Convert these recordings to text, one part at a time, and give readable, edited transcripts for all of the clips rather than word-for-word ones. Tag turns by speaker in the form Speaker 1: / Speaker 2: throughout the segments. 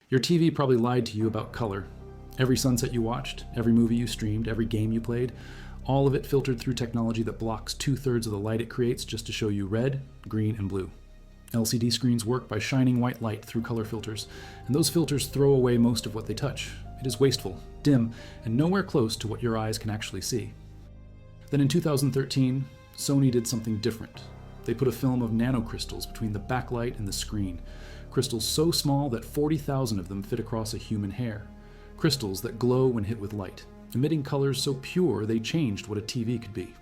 Speaker 1: Your TV probably lied to you about color. Every sunset you watched, every movie you streamed, every game you played, all of it filtered through technology that blocks 2/3 of the light it creates just to show you red, green, and blue. LCD screens work by shining white light through color filters, and those filters throw away most of what they touch. It is wasteful, dim, and nowhere close to what your eyes can actually see. Then in 2013, Sony did something different. They put a film of nanocrystals between the backlight and the screen. Crystals so small that 40,000 of them fit across a human hair. Crystals that glow when hit with light, emitting colors so pure they changed what a TV could be.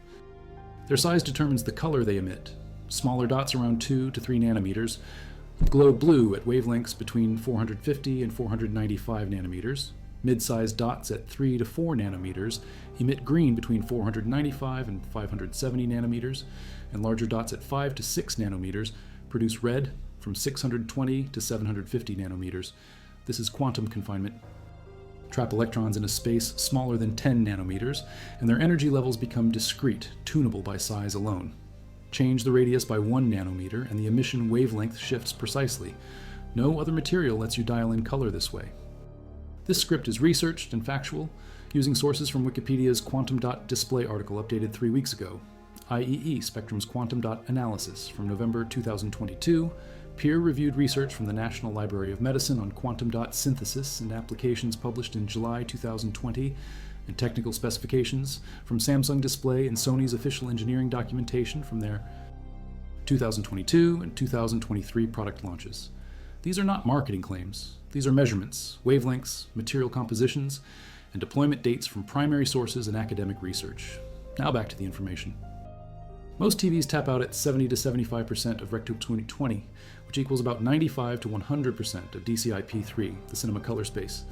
Speaker 1: Their size determines the color they emit. Smaller dots around 2 to 3 nanometers glow blue at wavelengths between 450 and 495 nanometers. Mid-sized dots at 3 to 4 nanometers emit green between 495 and 570 nanometers, and larger dots at 5 to 6 nanometers produce red from 620 to 750 nanometers. This is quantum confinement. Trap electrons in a space smaller than 10 nanometers, and their energy levels become discrete, tunable by size alone. Change the radius by 1 nanometer, and the emission wavelength shifts precisely. No other material lets you dial in color this way. This script is researched and factual, using sources from Wikipedia's quantum dot display article updated 3 weeks ago, IEE Spectrum's quantum dot analysis from November 2022, peer-reviewed research from the National Library of Medicine on quantum dot synthesis and applications published in July 2020, and technical specifications from Samsung Display and Sony's official engineering documentation from their 2022 and 2023 product launches. These are not marketing claims. These are measurements, wavelengths, material compositions, and deployment dates from primary sources and academic research. Now back to the information. Most TVs tap out at 70 to 75% of Recto 2020, which equals about 95 to 100% of DCI-P3, the cinema color space.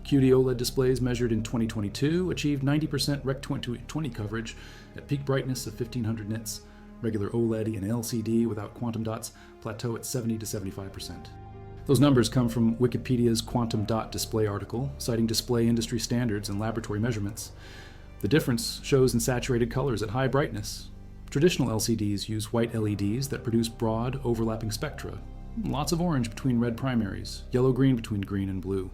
Speaker 1: QD OLED displays measured in 2022 achieved 90% Rec 2020 coverage at peak brightness of 1500 nits. Regular OLED and LCD without quantum dots plateau at 70 to 75%. Those numbers come from Wikipedia's quantum dot display article, citing display industry standards and laboratory measurements. The difference shows in saturated colors at high brightness. Traditional LCDs use white LEDs that produce broad, overlapping spectra. Lots of orange between red primaries, yellow-green between green and blue.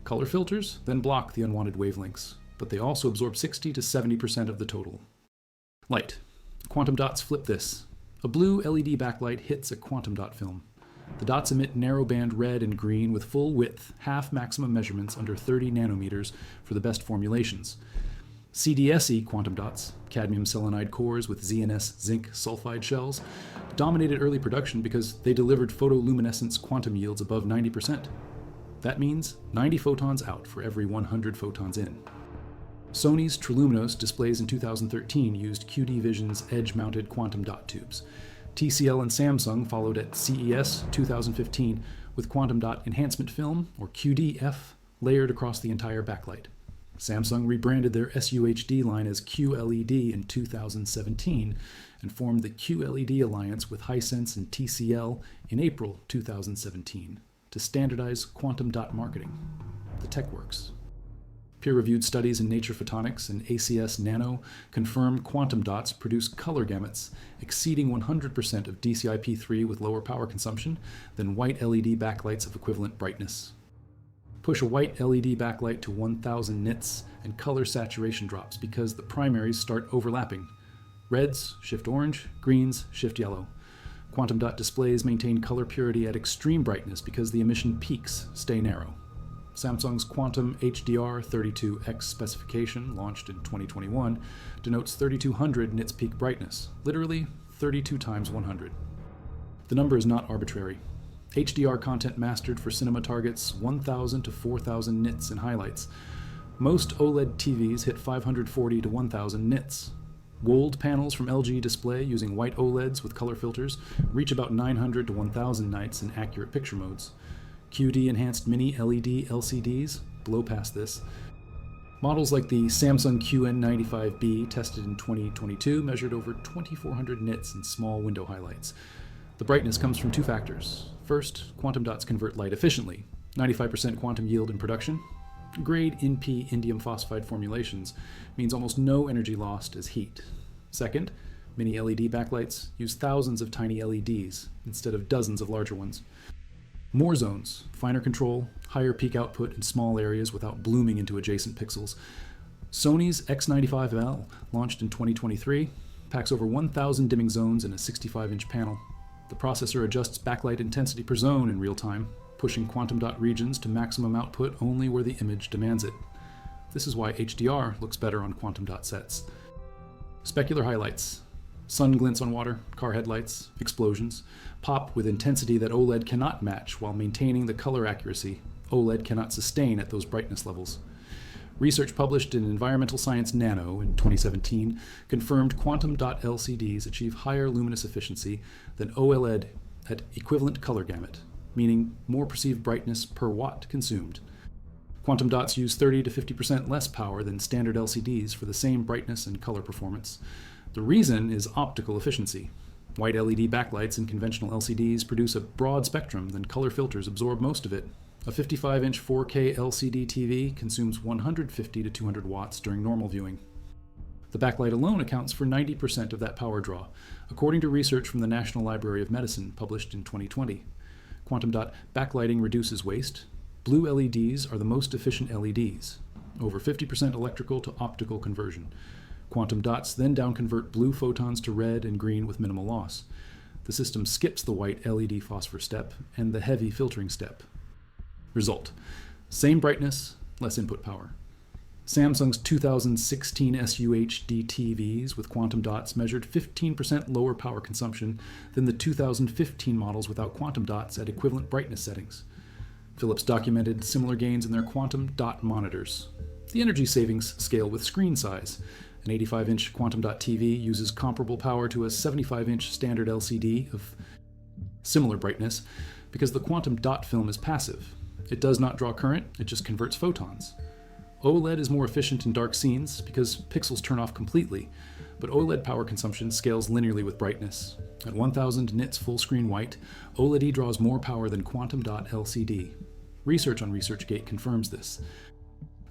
Speaker 1: Color filters then block the unwanted wavelengths, but they also absorb 60 to 70% of the total. Light. Quantum dots flip this. A blue LED backlight hits a quantum dot film. The dots emit narrowband red and green with full width, half maximum measurements under 30 nanometers for the best formulations. CDSE quantum dots, cadmium selenide cores with ZNS zinc sulfide shells, dominated early production because they delivered photoluminescence quantum yields above 90%. That means 90 photons out for every 100 photons in. Sony's Triluminos displays in 2013 used QD Vision's edge-mounted quantum dot tubes. TCL and Samsung followed at CES 2015 with quantum dot enhancement film, or QDF, layered across the entire backlight. Samsung rebranded their SUHD line as QLED in 2017 and formed the QLED alliance with Hisense and TCL in April 2017 to standardize quantum dot marketing. The tech works. Peer-reviewed studies in Nature Photonics and ACS Nano confirm quantum dots produce color gamuts exceeding 100% of DCI-P3 with lower power consumption than white LED backlights of equivalent brightness. Push a white LED backlight to 1000 nits and color saturation drops because the primaries start overlapping. Reds shift orange, greens shift yellow. Quantum dot displays maintain color purity at extreme brightness because the emission peaks stay narrow. Samsung's Quantum HDR32X specification, launched in 2021, denotes 3200 nits peak brightness, literally 32 times 100. The number is not arbitrary. HDR content mastered for cinema targets 1000 to 4000 nits in highlights. Most OLED TVs hit 540 to 1000 nits. Gold panels from LG Display using white OLEDs with color filters reach about 900 to 1000 nits in accurate picture modes. QD-enhanced mini LED LCDs blow past this. Models like the Samsung QN95B tested in 2022 measured over 2400 nits in small window highlights. The brightness comes from two factors. First, quantum dots convert light efficiently, 95% quantum yield in production. Grade NP indium phosphide formulations means almost no energy lost as heat. Second, mini LED backlights use thousands of tiny LEDs instead of dozens of larger ones. More zones, finer control, higher peak output in small areas without blooming into adjacent pixels. Sony's X95L, launched in 2023, packs over 1,000 dimming zones in a 65-inch panel. The processor adjusts backlight intensity per zone in real time, pushing quantum dot regions to maximum output only where the image demands it. This is why HDR looks better on quantum dot sets. Specular highlights. Sun glints on water, car headlights, explosions, pop with intensity that OLED cannot match while maintaining the color accuracy OLED cannot sustain at those brightness levels. Research published in Environmental Science Nano in 2017 confirmed quantum dot LCDs achieve higher luminous efficiency than OLED at equivalent color gamut, meaning more perceived brightness per watt consumed. Quantum dots use 30 to 50% less power than standard LCDs for the same brightness and color performance. The reason is optical efficiency. White LED backlights in conventional LCDs produce a broad spectrum, then color filters absorb most of it. A 55-inch 4K LCD TV consumes 150 to 200 watts during normal viewing. The backlight alone accounts for 90% of that power draw, according to research from the National Library of Medicine published in 2020. Quantum dot backlighting reduces waste. Blue LEDs are the most efficient LEDs, over 50% electrical to optical conversion. Quantum dots then downconvert blue photons to red and green with minimal loss. The system skips the white LED phosphor step and the heavy filtering step. Result: same brightness, less input power. Samsung's 2016 SUHD TVs with quantum dots measured 15% lower power consumption than the 2015 models without quantum dots at equivalent brightness settings. Philips documented similar gains in their quantum dot monitors. The energy savings scale with screen size. An 85-inch quantum dot TV uses comparable power to a 75-inch standard LCD of similar brightness because the quantum dot film is passive. It does not draw current, it just converts photons. OLED is more efficient in dark scenes because pixels turn off completely, but OLED power consumption scales linearly with brightness. At 1000 nits full screen white, OLED draws more power than quantum dot LCD. Research on ResearchGate confirms this.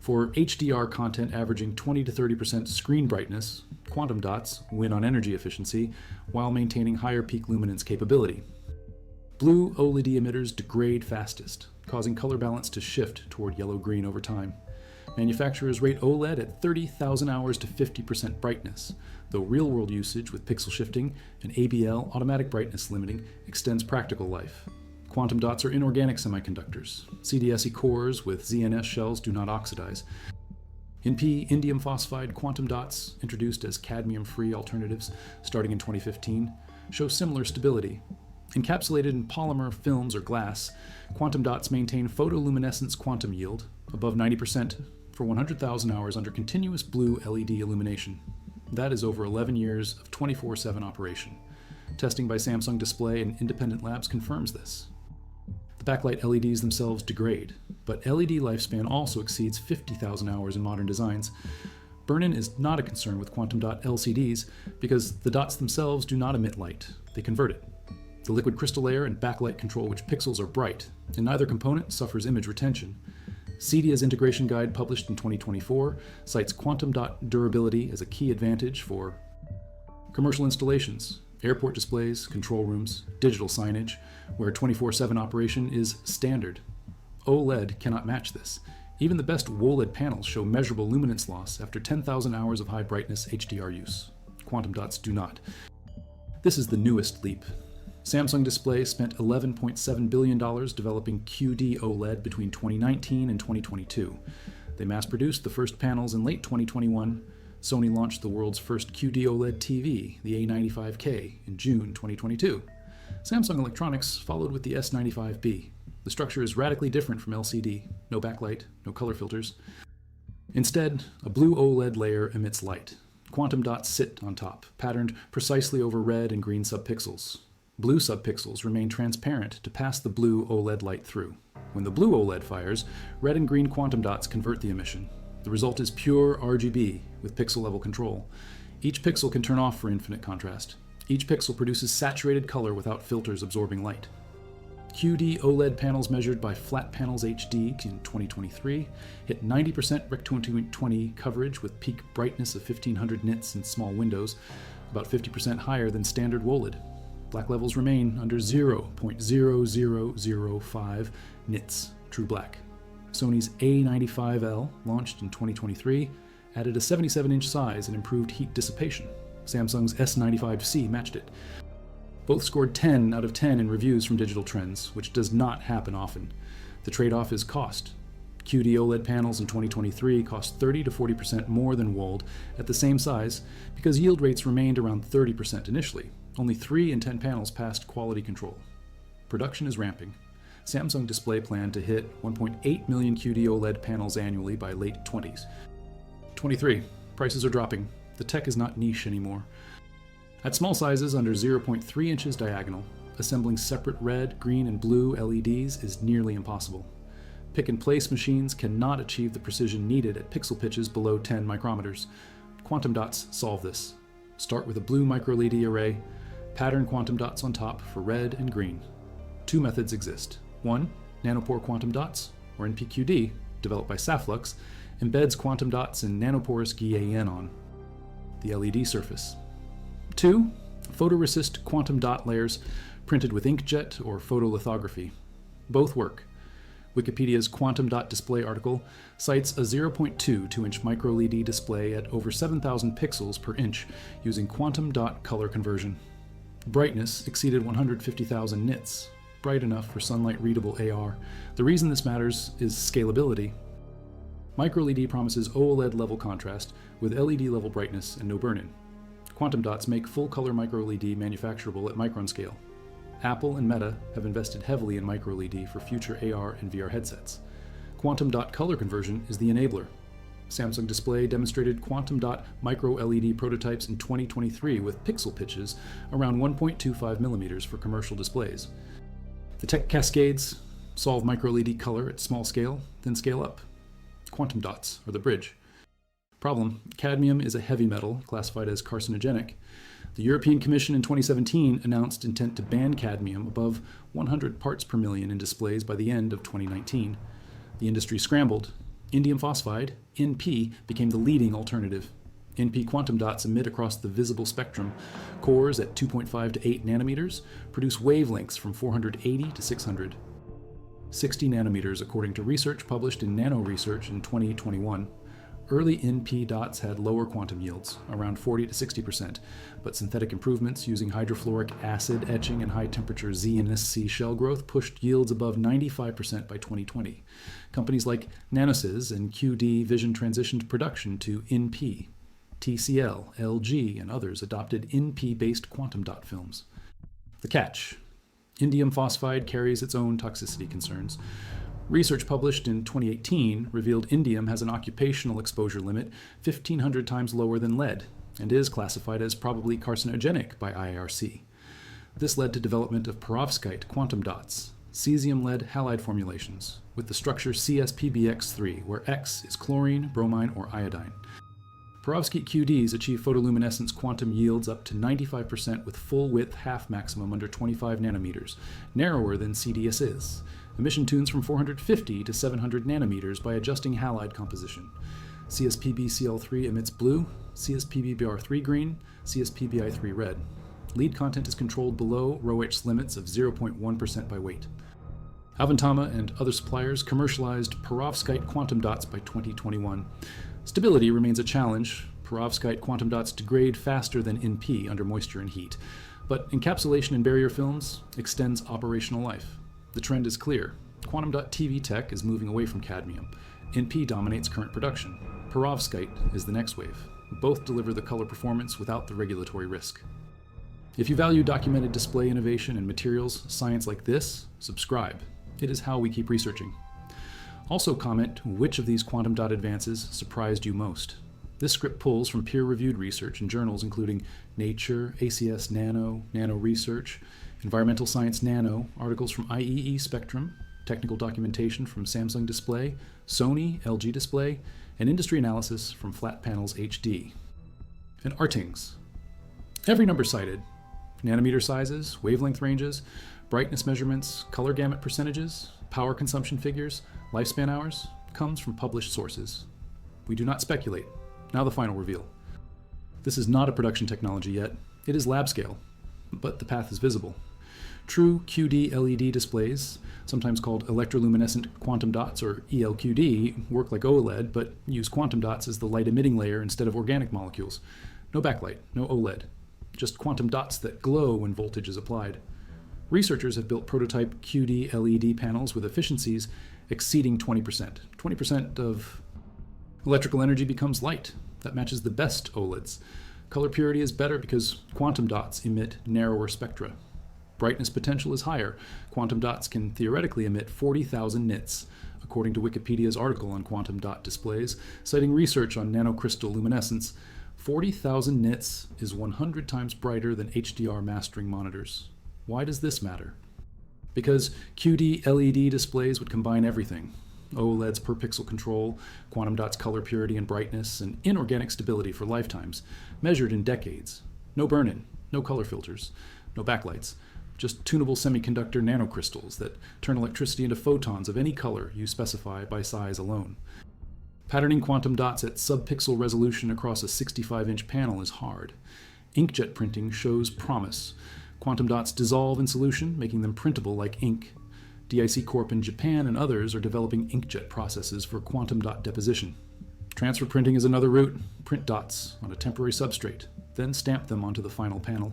Speaker 1: For HDR content averaging 20 to 30% screen brightness, quantum dots win on energy efficiency while maintaining higher peak luminance capability. Blue OLED emitters degrade fastest, causing color balance to shift toward yellow-green over time. Manufacturers rate OLED at 30,000 hours to 50% brightness, though real-world usage with pixel shifting and ABL automatic brightness limiting extends practical life. Quantum dots are inorganic semiconductors. CDSE cores with ZNS shells do not oxidize. NP indium phosphide quantum dots, introduced as cadmium-free alternatives starting in 2015, show similar stability. Encapsulated in polymer films or glass, quantum dots maintain photoluminescence quantum yield, above 90%, for 100,000 hours under continuous blue LED illumination. That is over 11 years of 24/7 operation. Testing by Samsung Display and independent labs confirms this. The backlight LEDs themselves degrade, but LED lifespan also exceeds 50,000 hours in modern designs. Burn-in is not a concern with quantum dot LCDs because the dots themselves do not emit light, they convert it. The liquid crystal layer and backlight control which pixels are bright, and neither component suffers image retention. CEDIA's integration guide published in 2024 cites quantum dot durability as a key advantage for commercial installations, airport displays, control rooms, digital signage, where 24/7 operation is standard. OLED cannot match this. Even the best WOLED panels show measurable luminance loss after 10,000 hours of high brightness HDR use. Quantum dots do not. This is the newest leap. Samsung Display spent $11.7 billion developing QD OLED between 2019 and 2022. They mass-produced the first panels in late 2021. Sony launched the world's first QD OLED TV, the A95K, in June 2022. Samsung Electronics followed with the S95B. The structure is radically different from LCD, no backlight, no color filters. Instead, a blue OLED layer emits light. Quantum dots sit on top, patterned precisely over red and green subpixels. Blue subpixels remain transparent to pass the blue OLED light through. When the blue OLED fires, red and green quantum dots convert the emission. The result is pure RGB with pixel-level control. Each pixel can turn off for infinite contrast. Each pixel produces saturated color without filters absorbing light. QD OLED panels measured by Flat Panels HD in 2023 hit 90% Rec 2020 coverage with peak brightness of 1500 nits in small windows, about 50% higher than standard WOLED. Black levels remain under 0.0005 nits, true black. Sony's A95L, launched in 2023, added a 77-inch size and improved heat dissipation. Samsung's S95C matched it. Both scored 10 out of 10 in reviews from Digital Trends, which does not happen often. The trade-off is cost. QD OLED panels in 2023 cost 30 to 40% more than WOLED at the same size because yield rates remained around 30% initially. Only 3 in 10 panels passed quality control. Production is ramping. Samsung Display planned to hit 1.8 million QD OLED panels annually by late 20s. 23. Prices are dropping. The tech is not niche anymore. At small sizes under 0.3 inches diagonal, assembling separate red, green, and blue LEDs is nearly impossible. Pick-and-place machines cannot achieve the precision needed at pixel pitches below 10 micrometers. Quantum dots solve this. Start with a blue micro-LED array, pattern quantum dots on top for red and green. 2 methods exist. 1. Nanopore quantum dots, or NPQD, developed by Saflux, embeds quantum dots in nanoporous GaN the LED surface. 2. Photoresist quantum dot layers printed with inkjet or photolithography. Both work. Wikipedia's quantum dot display article cites a 0.2 2-inch micro-LED display at over 7,000 pixels per inch using quantum dot color conversion. Brightness exceeded 150,000 nits, bright enough for sunlight-readable AR. The reason this matters is scalability. Micro-LED promises OLED-level contrast with LED-level brightness and no burn-in. Quantum dots make full-color micro-LED manufacturable at micron scale. Apple and Meta have invested heavily in micro-LED for future AR and VR headsets. Quantum dot color conversion is the enabler. Samsung Display demonstrated quantum dot micro-LED prototypes in 2023 with pixel pitches around 1.25 millimeters for commercial displays. The tech cascades solve micro-LED color at small scale, then scale up. Quantum dots are the bridge. Problem: cadmium is a heavy metal classified as carcinogenic. The European Commission in 2017 announced intent to ban cadmium above 100 parts per million in displays by the end of 2019. The industry scrambled. Indium phosphide, NP, became the leading alternative. NP quantum dots emit across the visible spectrum. Cores at 2.5 to 8 nanometers produce wavelengths from 480 to 600. 60 nanometers according to research published in Nano Research in 2021. Early NP dots had lower quantum yields, around 40 to 60%, but synthetic improvements using hydrofluoric acid etching and high-temperature Z and SC shell growth pushed yields above 95% by 2020. Companies like Nanosys and QD Vision transitioned production to NP. TCL, LG, and others adopted NP-based quantum dot films. The catch: indium phosphide carries its own toxicity concerns. Research published in 2018 revealed indium has an occupational exposure limit 1,500 times lower than lead and is classified as probably carcinogenic by IARC. This led to development of perovskite quantum dots, cesium-lead halide formulations, with the structure CSPbX3, where X is chlorine, bromine, or iodine. Perovskite QDs achieve photoluminescence quantum yields up to 95% with full-width half maximum under 25 nanometers, narrower than CDS is. Emission tunes from 450 to 700 nanometers by adjusting halide composition. CSPbCl3 emits blue, CSPbBr3 green, CSPbi3 red. Lead content is controlled below ROH limits of 0.1% by weight. Avantama and other suppliers commercialized perovskite quantum dots by 2021. Stability remains a challenge. Perovskite quantum dots degrade faster than NP under moisture and heat, but encapsulation in barrier films extends operational life. The trend is clear. Quantum dot TV tech is moving away from cadmium. NP dominates current production. Perovskite is the next wave. Both deliver the color performance without the regulatory risk. If you value documented display innovation and materials science like this, subscribe. It is how we keep researching. Also comment which of these quantum dot advances surprised you most. This script pulls from peer-reviewed research in journals including Nature, ACS Nano, Nano Research, Environmental Science Nano, articles from IEE Spectrum, technical documentation from Samsung Display, Sony, LG Display, and industry analysis from Flat Panels HD. And Artings. Every number cited, nanometer sizes, wavelength ranges, brightness measurements, color gamut percentages, power consumption figures, lifespan hours, comes from published sources. We do not speculate. Now the final reveal. This is not a production technology yet. It is lab scale, but the path is visible. True QD LED displays, sometimes called electroluminescent quantum dots or ELQD, work like OLED but use quantum dots as the light emitting layer instead of organic molecules. No backlight, no OLED, just quantum dots that glow when voltage is applied. Researchers have built prototype QD LED panels with efficiencies exceeding 20%. 20% of electrical energy becomes light. That matches the best OLEDs. Color purity is better because quantum dots emit narrower spectra. Brightness potential is higher. Quantum dots can theoretically emit 40,000 nits, according to Wikipedia's article on quantum dot displays, citing research on nanocrystal luminescence. 40,000 nits is 100 times brighter than HDR mastering monitors. Why does this matter? Because QD LED displays would combine everything: OLEDs per pixel control, quantum dots color purity and brightness, and inorganic stability for lifetimes, measured in decades. No burn-in, no color filters, no backlights, just tunable semiconductor nanocrystals that turn electricity into photons of any color you specify by size alone. Patterning quantum dots at sub-pixel resolution across a 65-inch panel is hard. Inkjet printing shows promise. Quantum dots dissolve in solution, making them printable like ink. DIC Corp in Japan and others are developing inkjet processes for quantum dot deposition. Transfer printing is another route. Print dots on a temporary substrate, then stamp them onto the final panel.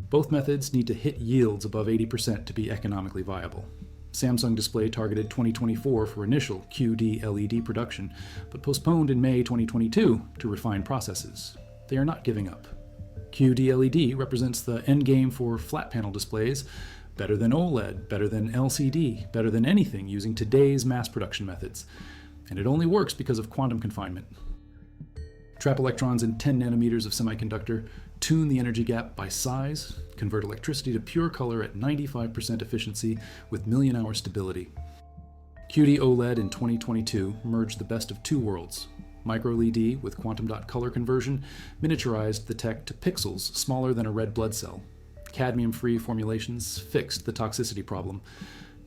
Speaker 1: Both methods need to hit yields above 80% to be economically viable. Samsung Display targeted 2024 for initial QD LED production, but postponed in May 2022 to refine processes. They are not giving up. QD LED represents the endgame for flat panel displays. Better than OLED, better than LCD, better than anything using today's mass production methods. And it only works because of quantum confinement. Trap electrons in 10 nanometers of semiconductor, tune the energy gap by size, convert electricity to pure color at 95% efficiency with million-hour stability. QD OLED in 2022 merged the best of two worlds. MicroLED with quantum dot color conversion miniaturized the tech to pixels smaller than a red blood cell. Cadmium-free formulations fixed the toxicity problem.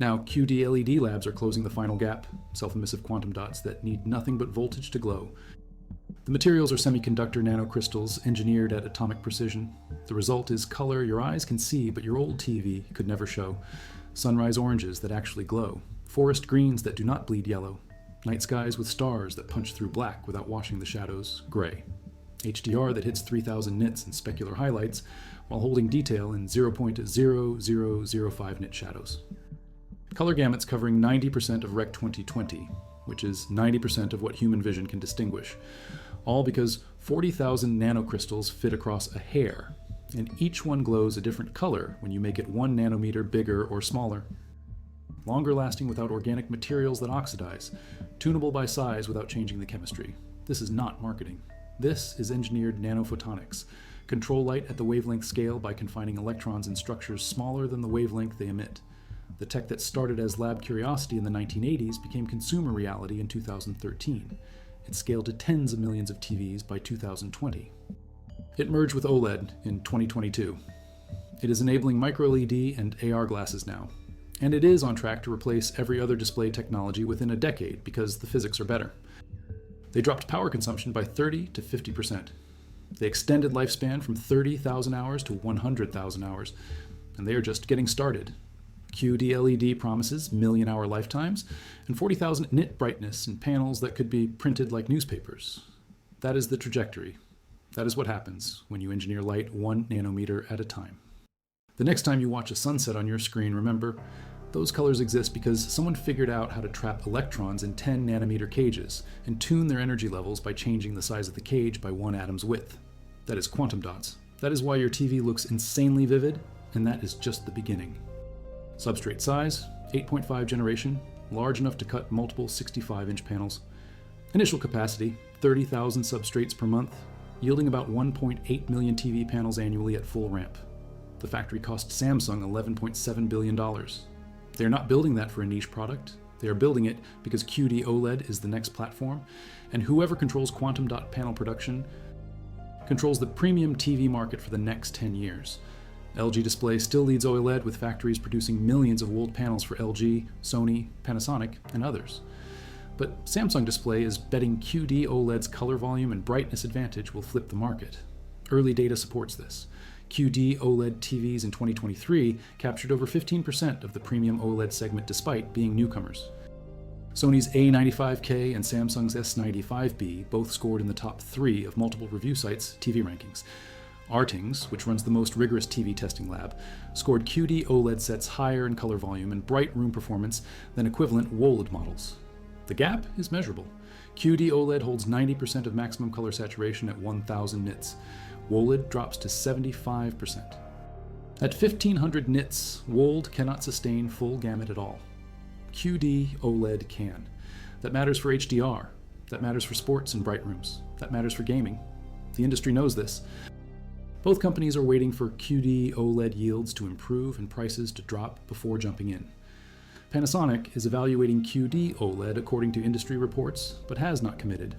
Speaker 1: Now QD LED labs are closing the final gap, self-emissive quantum dots that need nothing but voltage to glow. The materials are semiconductor nanocrystals engineered at atomic precision. The result is color your eyes can see but your old TV could never show. Sunrise oranges that actually glow. Forest greens that do not bleed yellow. Night skies with stars that punch through black without washing the shadows gray. HDR that hits 3,000 nits in specular highlights while holding detail in 0.0005 nit shadows. Color gamuts covering 90% of Rec 2020, which is 90% of what human vision can distinguish. All because 40,000 nanocrystals fit across a hair, and each one glows a different color when you make it 1 nanometer bigger or smaller. Longer lasting without organic materials that oxidize, tunable by size without changing the chemistry. This is not marketing. This is engineered nanophotonics. Control light at the wavelength scale by confining electrons in structures smaller than the wavelength they emit. The tech that started as lab curiosity in the 1980s became consumer reality in 2013. It scaled to tens of millions of TVs by 2020. It merged with OLED in 2022. It is enabling microLED and AR glasses now. And it is on track to replace every other display technology within a decade because the physics are better. They dropped power consumption by 30 to 50%. They extended lifespan from 30,000 hours to 100,000 hours, and they are just getting started. QD LED promises million-hour lifetimes and 40,000 nit brightness in panels that could be printed like newspapers. That is the trajectory. That is what happens when you engineer light 1 nanometer at a time. The next time you watch a sunset on your screen, remember, those colors exist because someone figured out how to trap electrons in 10 nanometer cages and tune their energy levels by changing the size of the cage by 1 atom's width. That is quantum dots. That is why your TV looks insanely vivid, and that is just the beginning. Substrate size, 8.5 generation, large enough to cut multiple 65-inch panels. Initial capacity, 30,000 substrates per month, yielding about 1.8 million TV panels annually at full ramp. The factory cost Samsung $11.7 billion. They are not building that for a niche product. They are building it because QD OLED is the next platform, and whoever controls quantum dot panel production controls the premium TV market for the next 10 years. LG Display still leads OLED with factories producing millions of walled panels for LG, Sony, Panasonic, and others. But Samsung Display is betting QD OLED's color volume and brightness advantage will flip the market. Early data supports this. QD OLED TVs in 2023 captured over 15% of the premium OLED segment despite being newcomers. Sony's A95K and Samsung's S95B both scored in the top 3 of multiple review sites' TV rankings. Artings, which runs the most rigorous TV testing lab, scored QD OLED sets higher in color volume and bright room performance than equivalent WOLED models. The gap is measurable. QD OLED holds 90% of maximum color saturation at 1000 nits. WOLED drops to 75%. At 1500 nits, WOLED cannot sustain full gamut at all. QD OLED can. That matters for HDR. That matters for sports and bright rooms. That matters for gaming. The industry knows this. Both companies are waiting for QD OLED yields to improve and prices to drop before jumping in. Panasonic is evaluating QD OLED according to industry reports, but has not committed.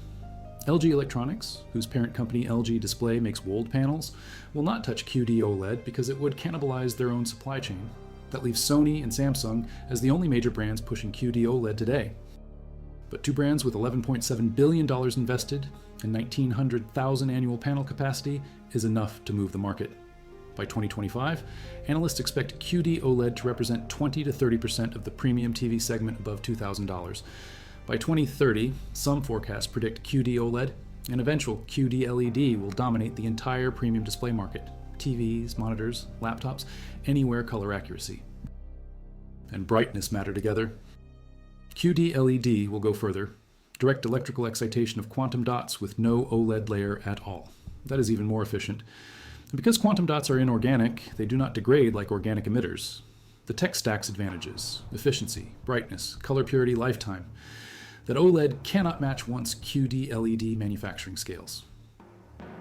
Speaker 1: LG Electronics, whose parent company LG Display makes WOLED panels, will not touch QD OLED because it would cannibalize their own supply chain. That leaves Sony and Samsung as the only major brands pushing QD OLED today. But two brands with $11.7 billion invested and 1,900,000 annual panel capacity is enough to move the market. By 2025, analysts expect QD OLED to represent 20 to 30% of the premium TV segment above $2,000. By 2030, some forecasts predict QD OLED and eventual QD LED will dominate the entire premium display market: TVs, monitors, laptops, anywhere color accuracy and brightness matter together. QD LED will go further. Direct electrical excitation of quantum dots with no OLED layer at all. That is even more efficient. And because quantum dots are inorganic, they do not degrade like organic emitters. The tech stack's advantages: efficiency, brightness, color purity, lifetime, that OLED cannot match once QD LED manufacturing scales.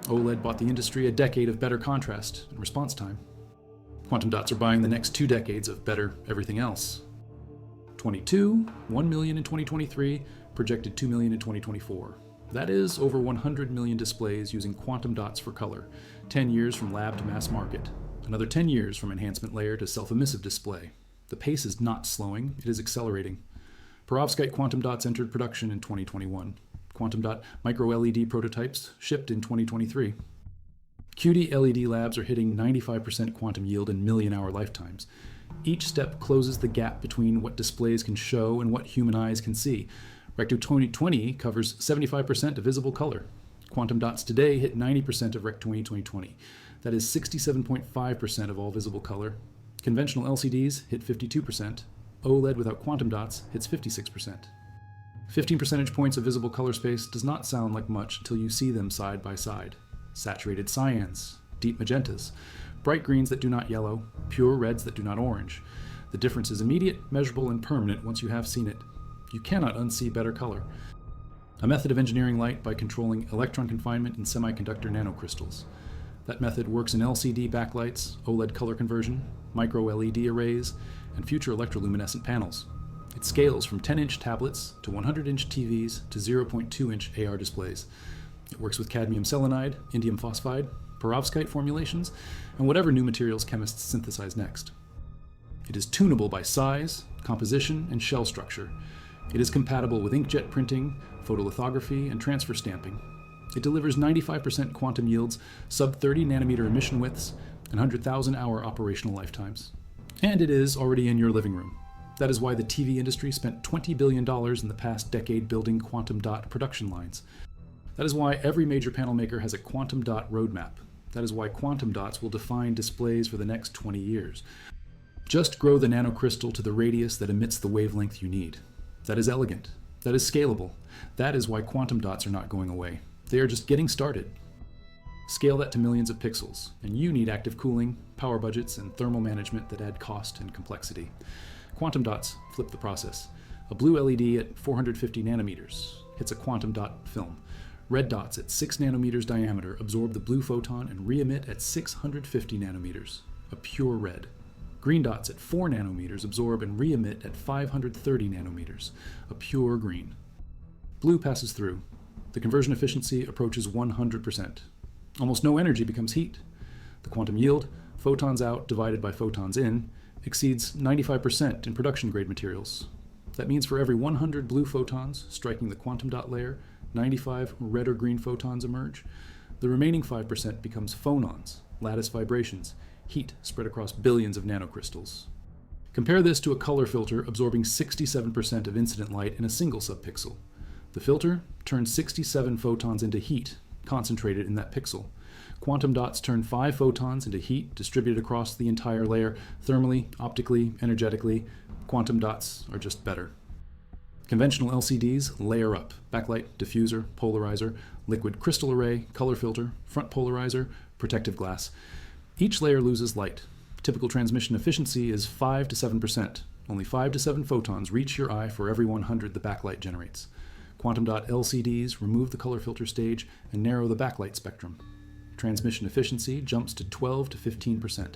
Speaker 1: OLED bought the industry a decade of better contrast and response time. Quantum dots are buying the next 2 decades of better everything else. 22, 1 million in 2023, projected 2 million in 2024. That is over 100 million displays using quantum dots for color, 10 years from lab to mass market, another 10 years from enhancement layer to self-emissive display. The pace is not slowing, it is accelerating. Perovskite quantum dots entered production in 2021. Quantum dot micro-LED prototypes shipped in 2023. QD LED labs are hitting 95% quantum yield in million-hour lifetimes. Each step closes the gap between what displays can show and what human eyes can see. Recto 2020 covers 75% of visible color. Quantum dots today hit 90% of Rec 2020. That is 67.5% of all visible color. Conventional LCDs hit 52%. OLED without quantum dots hits 56%. 15 percentage points of visible color space does not sound like much until you see them side by side. Saturated cyans, deep magentas, bright greens that do not yellow, pure reds that do not orange. The difference is immediate, measurable, and permanent once you have seen it. You cannot unsee better color. A method of engineering light by controlling electron confinement in semiconductor nanocrystals. That method works in LCD backlights, OLED color conversion, micro-LED arrays, and future electroluminescent panels. It scales from 10-inch tablets to 100-inch TVs to 0.2-inch AR displays. It works with cadmium selenide, indium phosphide, perovskite formulations, and whatever new materials chemists synthesize next. It is tunable by size, composition, and shell structure. It is compatible with inkjet printing, photolithography, and transfer stamping. It delivers 95% quantum yields, sub-30 nanometer emission widths, and 100,000-hour operational lifetimes. And it is already in your living room. That is why the TV industry spent $20 billion in the past decade building quantum dot production lines. That is why every major panel maker has a quantum dot roadmap. That is why quantum dots will define displays for the next 20 years. Just grow the nanocrystal to the radius that emits the wavelength you need. That is elegant. That is scalable. That is why quantum dots are not going away. They are just getting started. Scale that to millions of pixels, and you need active cooling, power budgets, and thermal management that add cost and complexity. Quantum dots flip the process. A blue LED at 450 nanometers hits a quantum dot film. Red dots at 6 nanometers diameter absorb the blue photon and re-emit at 650 nanometers, a pure red. Green dots at 4 nanometers absorb and re-emit at 530 nanometers, a pure green. Blue passes through. The conversion efficiency approaches 100%. Almost no energy becomes heat. The quantum yield, photons out divided by photons in, exceeds 95% in production-grade materials. That means for every 100 blue photons striking the quantum dot layer, 95 red or green photons emerge. The remaining 5% becomes phonons, lattice vibrations, heat spread across billions of nanocrystals. Compare this to a color filter absorbing 67% of incident light in a single subpixel. The filter turns 67 photons into heat, concentrated in that pixel. Quantum dots turn 5 photons into heat distributed across the entire layer, thermally, optically, energetically. Quantum dots are just better. Conventional LCDs layer up: backlight, diffuser, polarizer, liquid crystal array, color filter, front polarizer, protective glass. Each layer loses light. Typical transmission efficiency is 5 to 7%. Only 5 to 7 photons reach your eye for every 100 the backlight generates. Quantum dot LCDs remove the color filter stage and narrow the backlight spectrum. Transmission efficiency jumps to 12 to 15%.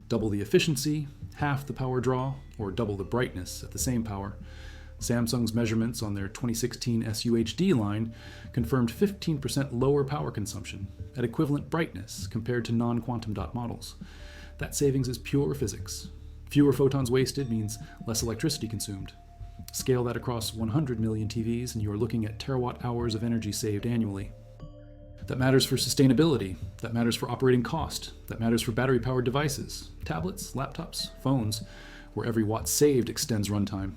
Speaker 1: Double the efficiency, half the power draw, or double the brightness at the same power. Samsung's measurements on their 2016 SUHD line confirmed 15% lower power consumption at equivalent brightness compared to non-quantum dot models. That savings is pure physics. Fewer photons wasted means less electricity consumed. Scale that across 100 million TVs and you are looking at terawatt hours of energy saved annually. That matters for sustainability, that matters for operating cost, that matters for battery-powered devices, tablets, laptops, phones, where every watt saved extends runtime.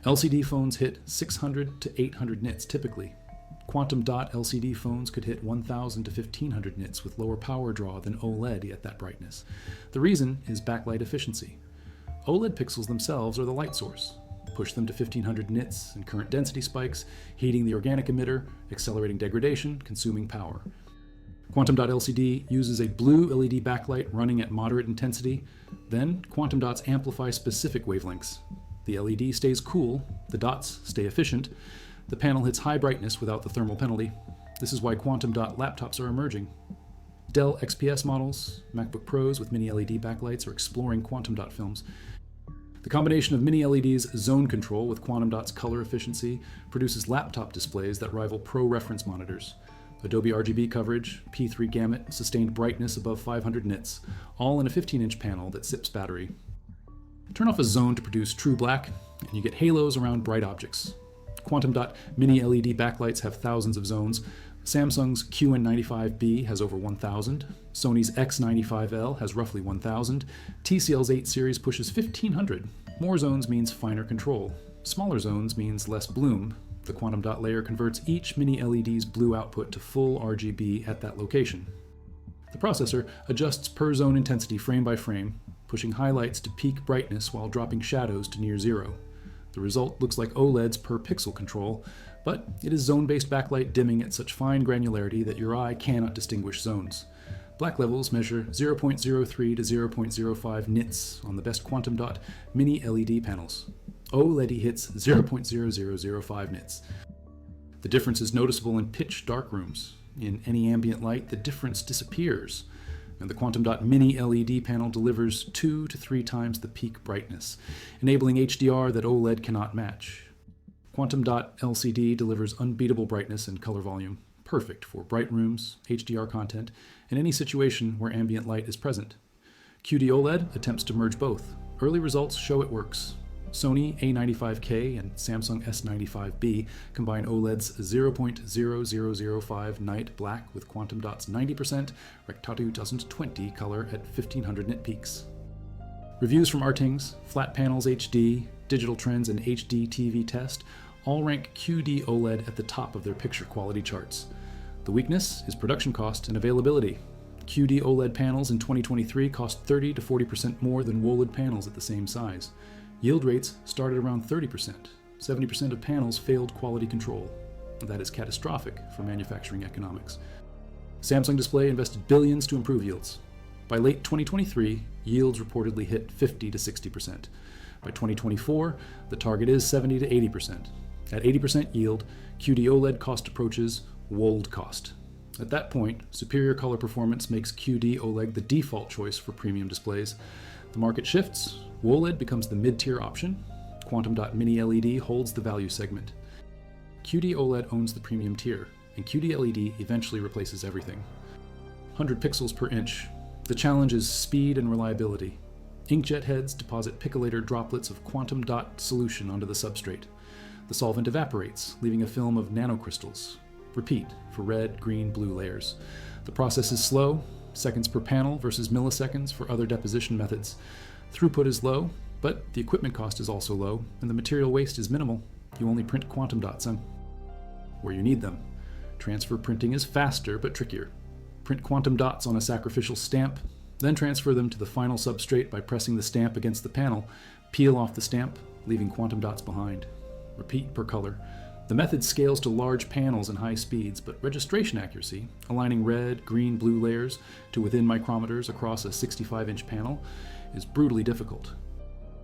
Speaker 1: LCD phones hit 600 to 800 nits typically. Quantum dot LCD phones could hit 1,000 to 1,500 nits with lower power draw than OLED at that brightness. The reason is backlight efficiency. OLED pixels themselves are the light source. Push them to 1,500 nits and current density spikes, heating the organic emitter, accelerating degradation, consuming power. Quantum dot LCD uses a blue LED backlight running at moderate intensity. Then quantum dots amplify specific wavelengths. The LED stays cool, the dots stay efficient, the panel hits high brightness without the thermal penalty. This is why quantum dot laptops are emerging. Dell XPS models, MacBook Pros with mini LED backlights are exploring quantum dot films. The combination of mini LED's zone control with quantum dot's color efficiency produces laptop displays that rival pro reference monitors. Adobe RGB coverage, P3 gamut, sustained brightness above 500 nits, all in a 15-inch panel that sips battery. Turn off a zone to produce true black, and you get halos around bright objects. Quantum dot mini LED backlights have thousands of zones. Samsung's QN95B has over 1,000. Sony's X95L has roughly 1,000. TCL's 8 series pushes 1,500. More zones means finer control. Smaller zones means less bloom. The quantum dot layer converts each mini LED's blue output to full RGB at that location. The processor adjusts per zone intensity frame by frame, pushing highlights to peak brightness while dropping shadows to near zero. The result looks like OLED's per pixel control, but it is zone-based backlight dimming at such fine granularity that your eye cannot distinguish zones. Black levels measure 0.03 to 0.05 nits on the best quantum dot mini LED panels. OLED hits 0.0005 nits. The difference is noticeable in pitch dark rooms. In any ambient light, the difference disappears, and the quantum dot mini LED panel delivers 2 to 3 times the peak brightness, enabling HDR that OLED cannot match. Quantum dot LCD delivers unbeatable brightness and color volume, perfect for bright rooms, HDR content, and any situation where ambient light is present. QD OLED attempts to merge both. Early results show it works. Sony A95K and Samsung S95B combine OLED's 0.0005 night black with quantum dot's 90% Rectatu 2020 color at 1,500 nit peaks. Reviews from Artings, Flat Panels HD, Digital Trends, and HD TV Test all rank QD OLED at the top of their picture quality charts. The weakness is production cost and availability. QD OLED panels in 2023 cost 30 to 40% more than WOLED panels at the same size. Yield rates started around 30%. 70% of panels failed quality control. That is catastrophic for manufacturing economics. Samsung Display invested billions to improve yields. By late 2023, yields reportedly hit 50 to 60%. By 2024, the target is 70 to 80%. At 80% yield, QD OLED cost approaches WOLED cost. At that point, superior color performance makes QD OLED the default choice for premium displays. The market shifts, WOLED becomes the mid-tier option, quantum dot mini LED holds the value segment. QD OLED owns the premium tier, and QD LED eventually replaces everything. 100 pixels per inch. The challenge is speed and reliability. Inkjet heads deposit picollator droplets of quantum dot solution onto the substrate. The solvent evaporates, leaving a film of nanocrystals. Repeat for red, green, blue layers. The process is slow, seconds per panel versus milliseconds for other deposition methods. Throughput is low, but the equipment cost is also low, and the material waste is minimal. You only print quantum dots where you need them. Transfer printing is faster but trickier. Print quantum dots on a sacrificial stamp, then transfer them to the final substrate by pressing the stamp against the panel. Peel off the stamp, leaving quantum dots behind. Repeat per color. The method scales to large panels and high speeds, but registration accuracy, aligning red, green, blue layers to within micrometers across a 65-inch panel, is brutally difficult.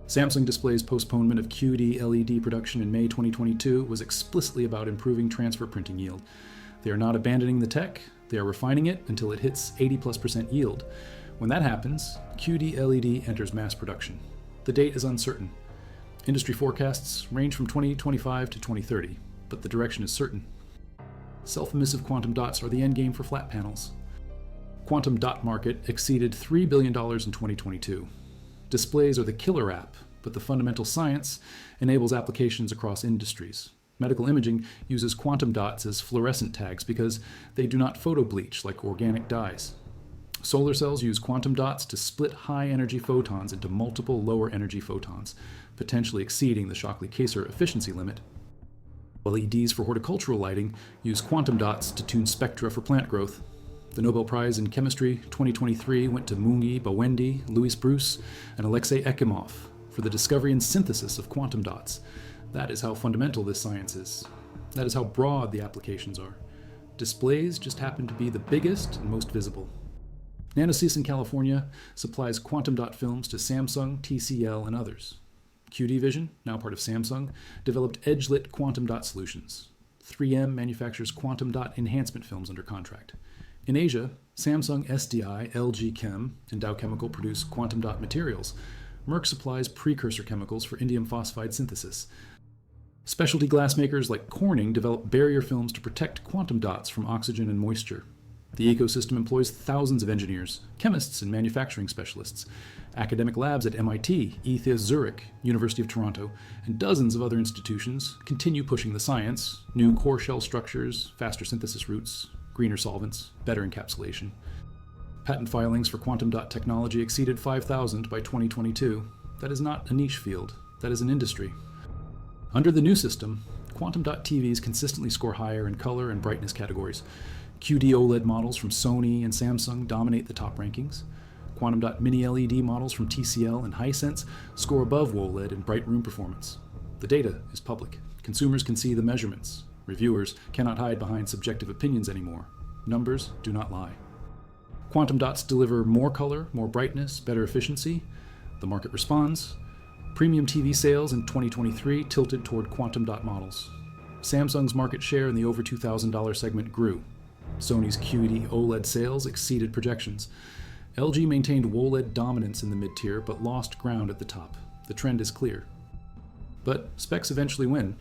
Speaker 1: Samsung Display's postponement of QLED production in May 2022 was explicitly about improving transfer printing yield. They are not abandoning the tech, they are refining it until it hits 80+% yield. When that happens, QLED enters mass production. The date is uncertain. Industry forecasts range from 2025 to 2030, but the direction is certain. Self-emissive quantum dots are the endgame for flat panels. Quantum dot market exceeded $3 billion in 2022. Displays are the killer app, but the fundamental science enables applications across industries. Medical imaging uses quantum dots as fluorescent tags because they do not photobleach like organic dyes. Solar cells use quantum dots to split high-energy photons into multiple lower-energy photons, potentially exceeding the Shockley-Kayser efficiency limit. LEDs for horticultural lighting use quantum dots to tune spectra for plant growth. The Nobel Prize in Chemistry 2023 went to Mungi Bawendi, Louis Bruce, and Alexei Ekimov for the discovery and synthesis of quantum dots. That is how fundamental this science is. That is how broad the applications are. Displays just happen to be the biggest and most visible. Nanosys in California supplies quantum dot films to Samsung, TCL, and others. QD Vision, now part of Samsung, developed edge-lit quantum dot solutions. 3M manufactures quantum dot enhancement films under contract. In Asia, Samsung SDI, LG Chem, and Dow Chemical produce quantum dot materials. Merck supplies precursor chemicals for indium phosphide synthesis. Specialty glass makers like Corning develop barrier films to protect quantum dots from oxygen and moisture. The ecosystem employs thousands of engineers, chemists, and manufacturing specialists. Academic labs at MIT, ETH Zurich, University of Toronto, and dozens of other institutions continue pushing the science, new core shell structures, faster synthesis routes, greener solvents, better encapsulation. Patent filings for quantum dot technology exceeded 5,000 by 2022. That is not a niche field, that is an industry. Under the new system, quantum dot TVs consistently score higher in color and brightness categories. QD OLED models from Sony and Samsung dominate the top rankings. Quantum dot mini LED models from TCL and Hisense score above WOLED in bright room performance. The data is public. Consumers can see the measurements. Reviewers cannot hide behind subjective opinions anymore. Numbers do not lie. Quantum dots deliver more color, more brightness, better efficiency. The market responds. Premium TV sales in 2023 tilted toward quantum dot models. Samsung's market share in the over $2,000 segment grew. Sony's QD OLED sales exceeded projections. LG maintained WOLED dominance in the mid-tier, but lost ground at the top. The trend is clear. But specs eventually win.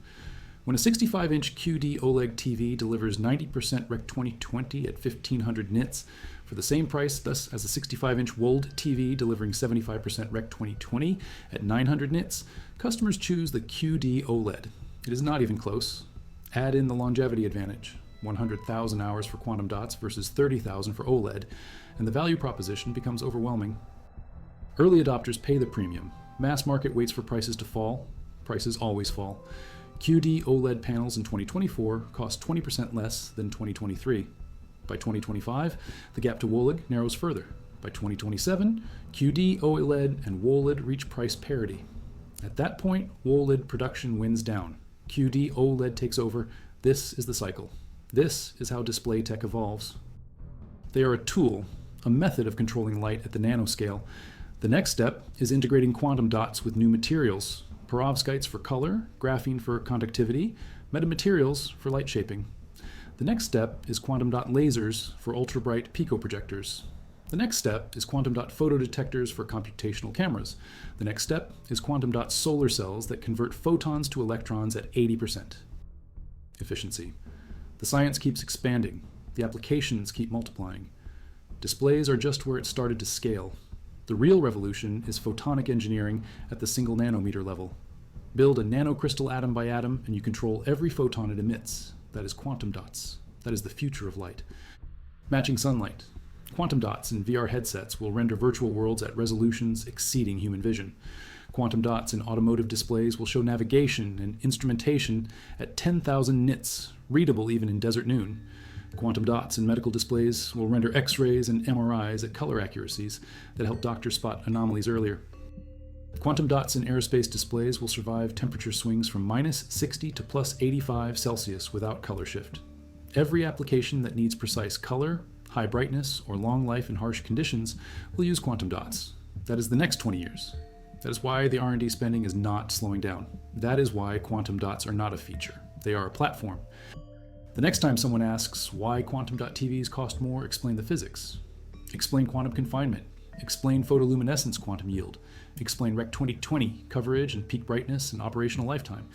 Speaker 1: When a 65-inch QD OLED TV delivers 90% Rec 2020 at 1500 nits for the same price thus as a 65-inch WOLED TV delivering 75% Rec 2020 at 900 nits, customers choose the QD OLED. It is not even close. Add in the longevity advantage. 100,000 hours for quantum dots versus 30,000 for OLED, and the value proposition becomes overwhelming. Early adopters pay the premium. Mass market waits for prices to fall. Prices always fall. QD OLED panels in 2024 cost 20% less than 2023. By 2025, the gap to WOLED narrows further. By 2027, QD OLED and WOLED reach price parity. At that point, WOLED production wins down. QD OLED takes over. This is the cycle. This is how display tech evolves. They are a tool, a method of controlling light at the nanoscale. The next step is integrating quantum dots with new materials, perovskites for color, graphene for conductivity, metamaterials for light shaping. The next step is quantum dot lasers for ultra-bright picoprojectors. The next step is quantum dot photodetectors for computational cameras. The next step is quantum dot solar cells that convert photons to electrons at 80% efficiency. The science keeps expanding. The applications keep multiplying. Displays are just where it started to scale. The real revolution is photonic engineering at the single nanometer level. Build a nanocrystal atom by atom, and you control every photon it emits. That is quantum dots. That is the future of light. Matching sunlight. Quantum dots in VR headsets will render virtual worlds at resolutions exceeding human vision. Quantum dots in automotive displays will show navigation and instrumentation at 10,000 nits, readable even in desert noon. Quantum dots in medical displays will render X-rays and MRIs at color accuracies that help doctors spot anomalies earlier. Quantum dots in aerospace displays will survive temperature swings from -60 to +85 Celsius without color shift. Every application that needs precise color, high brightness, or long life in harsh conditions will use quantum dots. That is the next 20 years. That is why the R&D spending is not slowing down. That is why quantum dots are not a feature. They are a platform. The next time someone asks why quantum dot TVs cost more, explain the physics. Explain quantum confinement. Explain photoluminescence quantum yield. Explain Rec 2020 coverage and peak brightness and operational lifetime.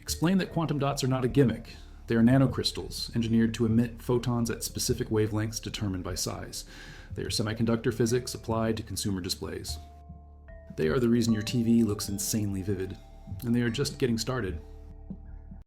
Speaker 1: Explain that quantum dots are not a gimmick. They are nanocrystals engineered to emit photons at specific wavelengths determined by size. They are semiconductor physics applied to consumer displays. They are the reason your TV looks insanely vivid, and they are just getting started.